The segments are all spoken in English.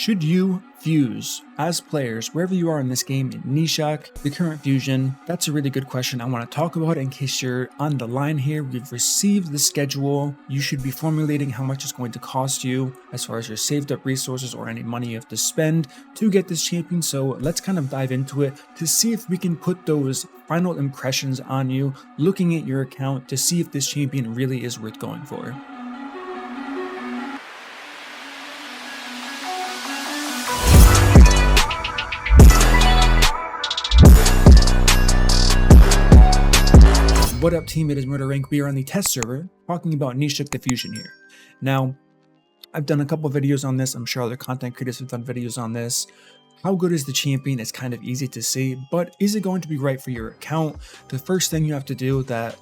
Should you fuse as players wherever you are in this game in Gnishak, the current fusion? That's a really good question I want to talk about in case you're on the line here. We've received the schedule. You should be formulating how much it's going to cost you as far as your saved up resources or any money you have to spend to get this champion. So let's kind of dive into it to see if we can put those final impressions on you, looking at your account to see if this champion really is worth going for. What up team, it is MurderInc. We are on the test server talking about Gnishak the Fusion here. Now, I've done a couple videos on this. I'm sure other content creators have done videos on this. How good is the champion? It's kind of easy to see, but is it going to be right for your account? The first thing you have to do that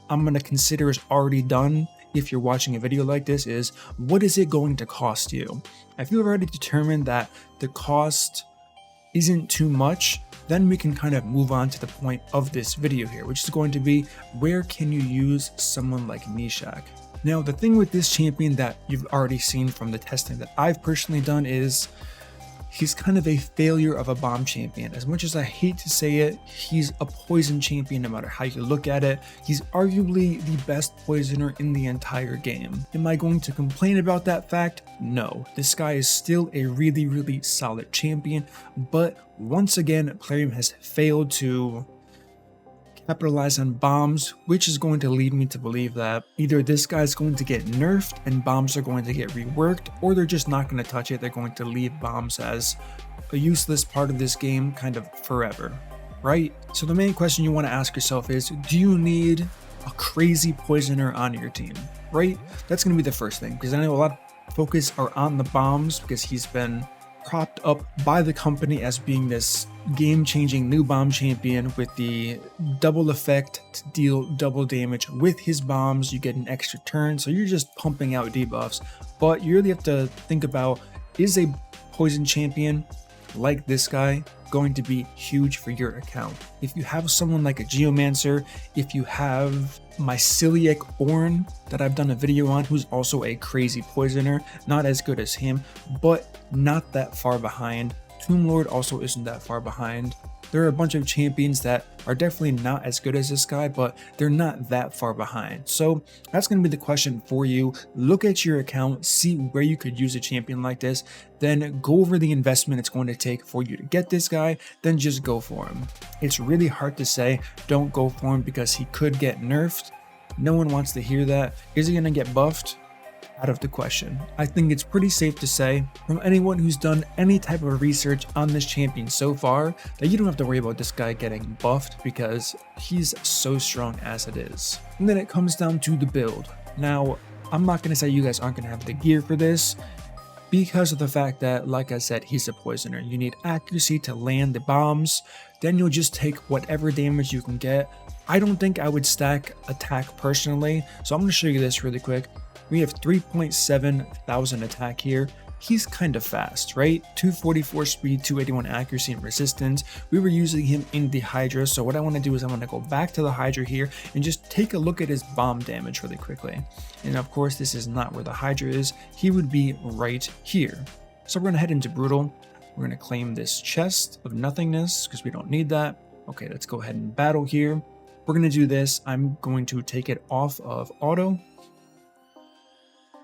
I'm going to consider is already done if you're watching a video like this is, what is it going to cost you? If you've already determined that the cost isn't too much, then we can kind of move on to the point of this video here, which is going to be, where can you use someone like Gnishak? Now, the thing with this champion that you've already seen from the testing that I've personally done is he's kind of a failure of a bomb champion. As much as I hate to say it, he's a poison champion no matter how you look at it. He's arguably the best poisoner in the entire game. Am I going to complain about that fact? No. This guy is still a really solid champion, but once again, Plarium has failed to capitalize on bombs, which is going to lead me to believe that either this guy's going to get nerfed and bombs are going to get reworked, or they're just not going to touch it. They're going to leave bombs as a useless part of this game kind of forever, right? So the main question you want to ask yourself is, do you need a crazy poisoner on your team, right? That's going to be the first thing, because I know a lot of focus are on the bombs because he's been propped up by the company as being this game-changing new bomb champion with the double effect to deal double damage with his bombs. You get an extra turn, so you're just pumping out debuffs. But you really have to think about, is a poison champion like this guy going to be huge for your account? If you have someone like a Geomancer, if you have Myceliac Orn that I've done a video on, who's also a crazy poisoner, not as good as him, but not that far behind. Verminlord also isn't that far behind. There are a bunch of champions that are definitely not as good as this guy, but they're not that far behind. So that's going to be the question for you. Look at your account, see where you could use a champion like this, then go over the investment it's going to take for you to get this guy, then just go for him. It's really hard to say don't go for him because he could get nerfed. No one wants to hear that. Is he going to get buffed? Out of the question. I think it's pretty safe to say from anyone who's done any type of research on this champion so far that you don't have to worry about this guy getting buffed because he's so strong as it is. And then it comes down to the build. Now, I'm not going to say you guys aren't going to have the gear for this because of the fact that, like I said, he's a poisoner. You need accuracy to land the bombs, then you'll just take whatever damage you can get. I don't think I would stack attack personally, so I'm going to show you this really quick. We have 3.7 thousand attack here. He's kind of fast, right? 244 speed, 281 accuracy and resistance. We were using him in the Hydra, so what I want to do is I want to go back to the Hydra here and just take a look at his bomb damage really quickly. And of course, this is not where the Hydra is. He would be right here. So we're going to head into Brutal. We're going to claim this chest of nothingness because we don't need that. Okay, let's go ahead and battle here. We're going to do this. I'm going to take it off of auto,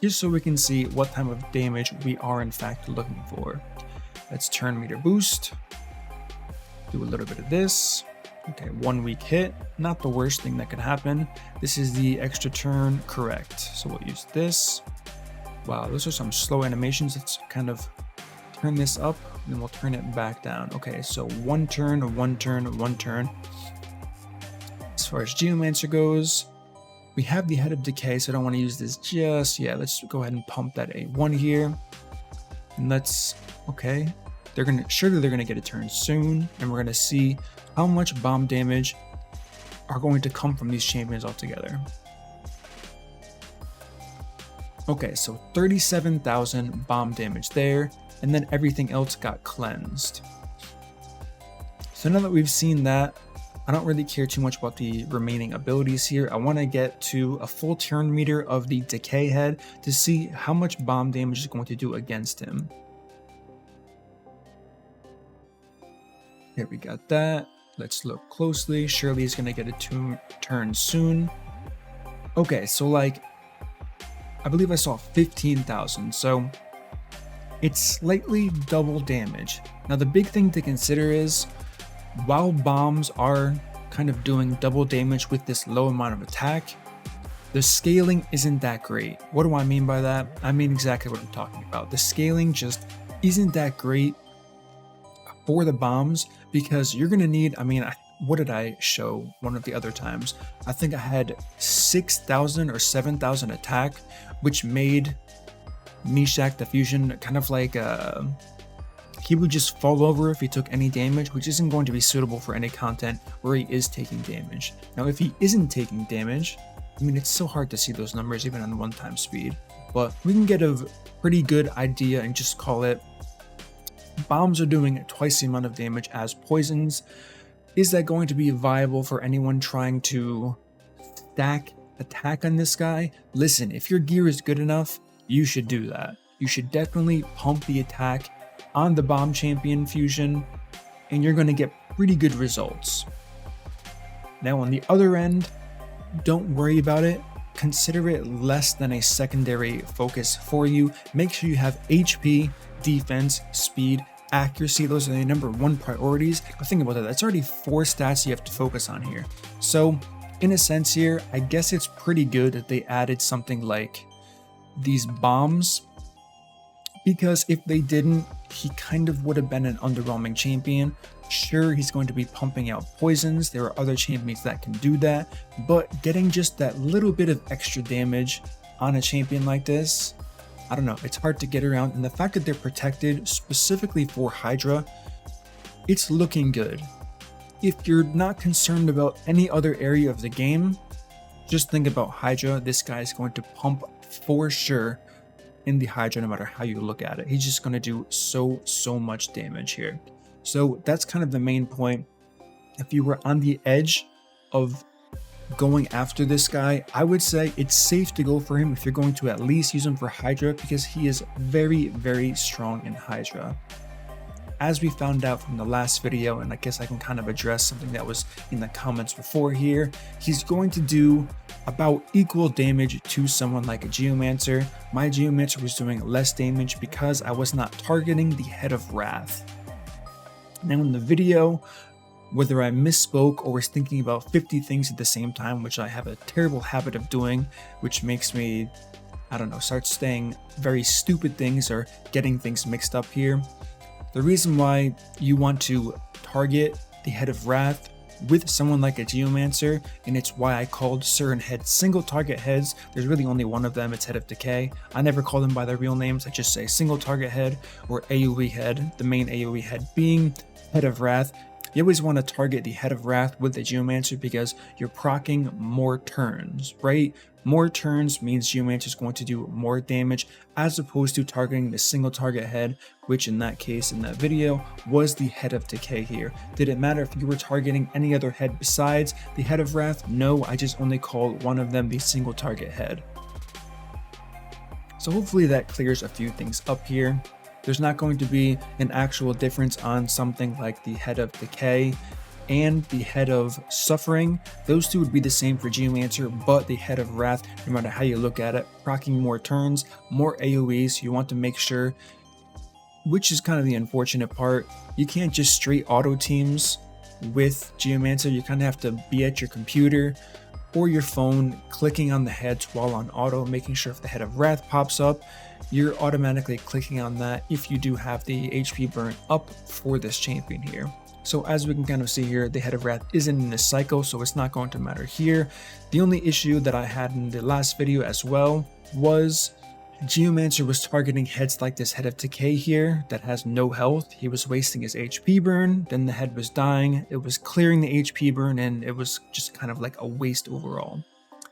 just so we can see what type of damage we are in fact looking for. Let's turn meter boost, do a little bit of this. Okay, 1 weak hit, not the worst thing that could happen. This is the extra turn, correct. So we'll use this. Wow, those are some slow animations. Let's kind of turn this up, and then we'll turn it back down. Okay, so one turn, one turn, one turn. As far as Geomancer goes, we have the Head of Decay, so I don't want to use this just yet. Let's go ahead and pump that A1 here. And let's, okay. Surely they're gonna get a turn soon, and we're gonna see how much bomb damage are going to come from these champions altogether. Okay, so 37,000 bomb damage there, and then everything else got cleansed. So now that we've seen that, I don't really care too much about the remaining abilities here. I want to get to a full turn meter of the Decay Head to see how much bomb damage is going to do against him. Here we got that. Let's look closely. Surely he's gonna get a turn soon. Okay, so like, I believe I saw 15,000, so it's slightly double damage. Now the big thing to consider is, while bombs are kind of doing double damage with this low amount of attack, the scaling isn't that great. What do I mean by that? I mean exactly what I'm talking about. The scaling just isn't that great for the bombs, because you're gonna need, I mean, what did I show one of the other times? I think I had 6,000 or 7,000 attack, which made Gnishak the fusion kind of like he would just fall over if he took any damage, which isn't going to be suitable for any content where he is taking damage. Now if he isn't taking damage, I mean, it's so hard to see those numbers even on 1x speed, but we can get a pretty good idea and just call it bombs are doing twice the amount of damage as poisons. Is that going to be viable for anyone trying to stack attack on this guy? Listen, if your gear is good enough, you should do that. You should definitely pump the attack on the bomb champion fusion, and you're going to get pretty good results. Now on the other end, don't worry about it. Consider it less than a secondary focus for you. Make sure you have HP, defense, speed, accuracy. Those are the number one priorities. Think about that. That's already 4 stats you have to focus on here. So in a sense here, I guess it's pretty good that they added something like these bombs, because if they didn't, he kind of would have been an underwhelming champion. Sure, he's going to be pumping out poisons. There are other champions that can do that, but getting just that little bit of extra damage on a champion like this, I don't know, it's hard to get around. And the fact that they're protected specifically for Hydra, it's looking good. If you're not concerned about any other area of the game, just think about Hydra. This guy is going to pump for sure in the Hydra no matter how you look at it. He's just going to do so much damage here. So that's kind of the main point. If you were on the edge of going after this guy, I would say it's safe to go for him if you're going to at least use him for Hydra, because he is very strong in Hydra. As we found out from the last video, and I guess I can kind of address something that was in the comments before here, he's going to do about equal damage to someone like a Geomancer. My Geomancer was doing less damage because I was not targeting the Head of Wrath. Now in the video, whether I misspoke or was thinking about 50 things at the same time, which I have a terrible habit of doing, which makes me, I don't know, start saying very stupid things or getting things mixed up here. The reason why you want to target the Head of Wrath with someone like a Geomancer, and it's why I called certain heads single target heads. There's really only one of them, it's Head of Decay. I never call them by their real names, I just say single target head or AoE head, the main AoE head being Head of Wrath. You always want to target the Head of Wrath with the Geomancer because you're proccing more turns, right? More turns means Geomancer is going to do more damage as opposed to targeting the single target head, which in that case, in that video, was the Head of Decay here. Did it matter if you were targeting any other head besides the Head of Wrath? No, I just only called one of them the single target head. So hopefully that clears a few things up here. There's not going to be an actual difference on something like the Head of Decay and the Head of Suffering. Those two would be the same for Geomancer, but the Head of Wrath, no matter how you look at it, proccing more turns, more AoEs. You want to make sure, which is kind of the unfortunate part, you can't just straight auto teams with Geomancer. You kind of have to be at your computer or your phone, clicking on the heads while on auto, making sure if the Head of Wrath pops up, you're automatically clicking on that if you do have the HP burn up for this champion here. So as we can kind of see here, the Head of Wrath isn't in this cycle, so it's not going to matter here. The only issue that I had in the last video as well was Geomancer was targeting heads like this Head of Decay here that has no health. He was wasting his HP burn, then the head was dying, it was clearing the HP burn, and it was just kind of like a waste overall.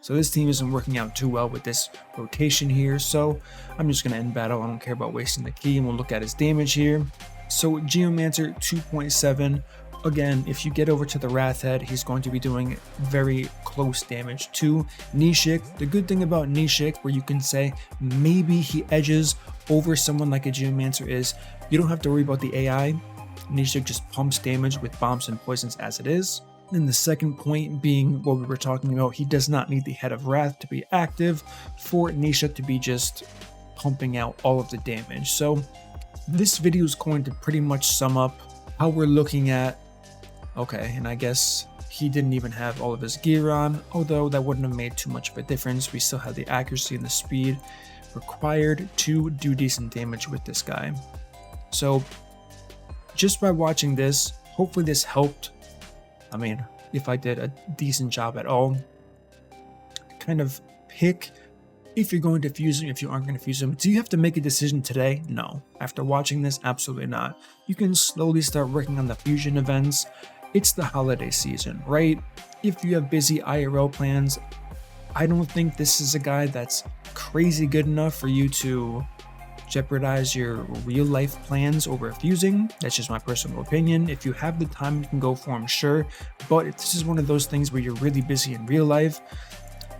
So this team isn't working out too well with this rotation here, so I'm just going to end battle. I don't care about wasting the key, and we'll look at his damage here. So Geomancer 2.7, again, if you get over to the Wrath head, he's going to be doing very close damage to Gnishak. The good thing about Gnishak, where you can say maybe he edges over someone like a Geomancer, is you don't have to worry about the AI. Gnishak just pumps damage with bombs and poisons as it is. And the second point being what we were talking about, he does not need the Head of Wrath to be active for Gnishak to be just pumping out all of the damage. So this video is going to pretty much sum up how we're looking at, okay, and I guess he didn't even have all of his gear on, although that wouldn't have made too much of a difference. We still have the accuracy and the speed required to do decent damage with this guy. So just by watching this, hopefully this helped. I mean, if I did a decent job at all, kind of pick if you're going to fuse him, if you aren't going to fuse him. Do you have to make a decision today? No. After watching this, absolutely not. You can slowly start working on the fusion events. It's the holiday season, right? If you have busy IRL plans, I don't think this is a guy that's crazy good enough for you to jeopardize your real life plans over fusing. That's just my personal opinion. If you have the time, you can go for him, sure. But if this is one of those things where you're really busy in real life,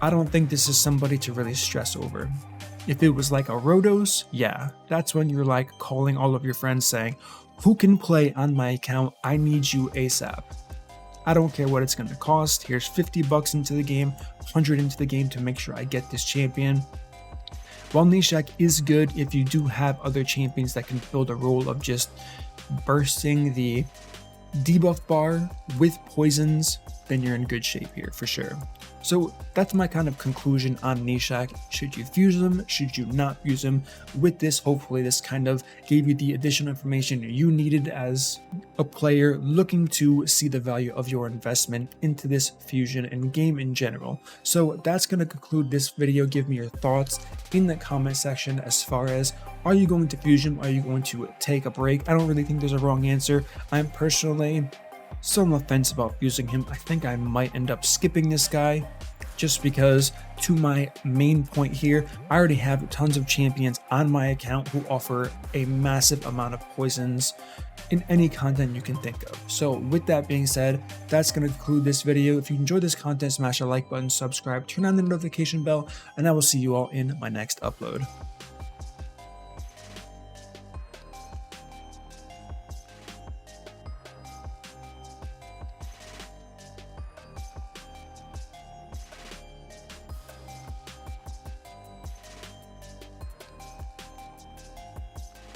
I don't think this is somebody to really stress over. If it was like a Rotos, yeah, that's when you're like calling all of your friends saying, who can play on my account? I need you ASAP. I don't care what it's going to cost. Here's 50 bucks into the game, 100 into the game to make sure I get this champion. While Gnishak is good, if you do have other champions that can fill the role of just bursting the debuff bar with poisons, then you're in good shape here for sure. So that's my kind of conclusion on Gnishak. Should you fuse him? Should you not fuse him? With this, hopefully this kind of gave you the additional information you needed as a player looking to see the value of your investment into this fusion and game in general. So that's going to conclude this video. Give me your thoughts in the comment section as far as, are you going to fuse him? Are you going to take a break? I don't really think there's a wrong answer. I'm personally still on the fence about fusing him. I think I might end up skipping this guy just because, to my main point here, I already have tons of champions on my account who offer a massive amount of poisons in any content you can think of. So with that being said, that's going to conclude this video. If you enjoyed this content, smash the like button, subscribe, turn on the notification bell, and I will see you all in my next upload.